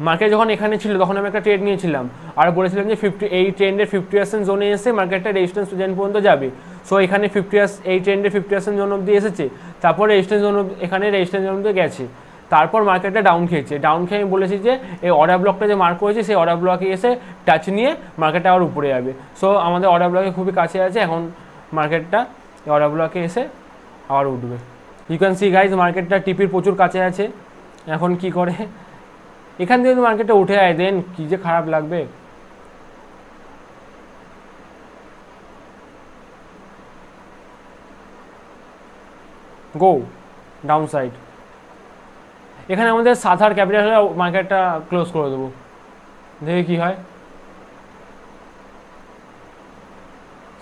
Market যখন এখানে ছিল তখন আমি একটা ট্রেড নিয়েছিলাম আর বলেছিলাম যে এই ট্রেন্ডের 50% জোনে এসে মার্কেটটা রেজিস্ট্যান্স জোন পর্যন্ত যাবে। সো এখানে এই ট্রেন্ডের 50% জোন অবধি এসেছে, তারপর রেজিস্ট্যান্স জোন এখানে রেজিস্ট্যান্স জোন অবধি গেছে, তারপর মার্কেটটা ডাউন খেয়েছে। ডাউন খেয়ে আমি বলেছি যে এই অর্ডার ব্লকটা যে মার্ক করেছে সেই অর্ডার ব্লকে এসে টাচ নিয়ে মার্কেটটা আবার উপরে যাবে। সো আমাদের অর্ডার ব্লকে খুবই কাছে আছে, এখন মার্কেটটা এই অর্ডার ব্লকে এসে আবার উঠবে। ইউ ক্যান সি গাইজ মার্কেটটা টিপির প্রচুর কাছে আছে, এখন কি করে এখান থেকে মার্কেটটা উঠে যায় দেন কী যে খারাপ লাগবে। গো ডাউন সাইড, এখানে আমাদের সাথার ক্যাপিটাল মার্কেটটা ক্লোজ করে দেবো, দেখে কী হয়।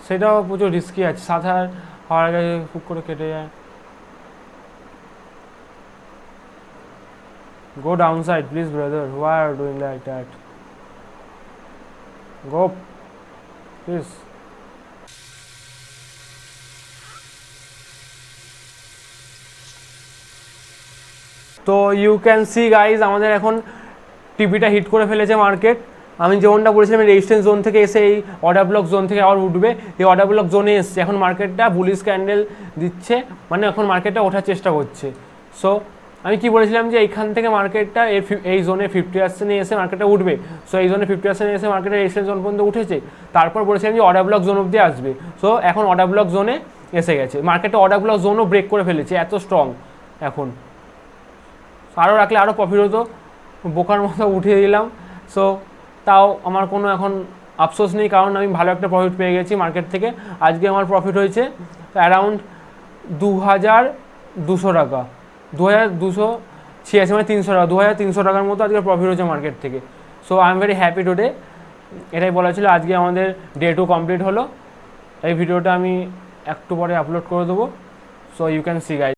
সেটাও প্রচুর রিস্কি আছে, সাথার হওয়ার আগে ফুক করে কেটে যায়। Go downside, please, brother. Why are you doing like that? Go, please. তো ইউ ক্যান সি গাইজ আমাদের এখন টিপিটা হিট করে ফেলেছে মার্কেট। আমি যেমনটা বলেছিলাম রেজিস্ট্যান্স জোন থেকে এসে এই অর্ডার ব্লক জোন থেকে আবার উঠবে, এই অর্ডার ব্লক জোনে এসছে, এখন মার্কেটটা বুলিশ ক্যান্ডেল দিচ্ছে, মানে এখন মার্কেটটা ওঠার চেষ্টা করছে। সো আমি কি বলেছিলাম যে এইখান থেকে মার্কেটটা এই জোনে 50% এসে মার্কেটটা উঠবে। সো এই জোনে 50% এসে মার্কেটের রেজিস্ট্যান্স জোন পর্যন্ত উঠেছে, তারপর বলেছিলাম যে অর্ডার ব্লক জোন অবধি আসবে। সো এখন অর্ডার ব্লক জোনে এসে গেছে, মার্কেটে অর্ডার ব্লক জোনও ব্রেক করে ফেলেছে, এত স্ট্রং। এখন আরও রাখলে আরও প্রফিট হতো, বোকার মতো উঠিয়ে দিলাম। সো তাও আমার কোনো এখন আফসোস নেই, কারণ আমি ভালো একটা প্রফিট পেয়ে গেছি মার্কেট থেকে। আজকে আমার প্রফিট হয়েছে অ্যারাউন্ড 2200 টাকা, 2286 মানে 300 টাকা, 2300 টাকার মতো আজকে প্রফিট হয়েছে মার্কেট থেকে। So I am very happy today. এটাই বলা ছিল, আজকে আমাদের ডে 2 কমপ্লিট হলো। এই ভিডিওটা আমি একটু পরে আপলোড করে দেবো। So you can see guys.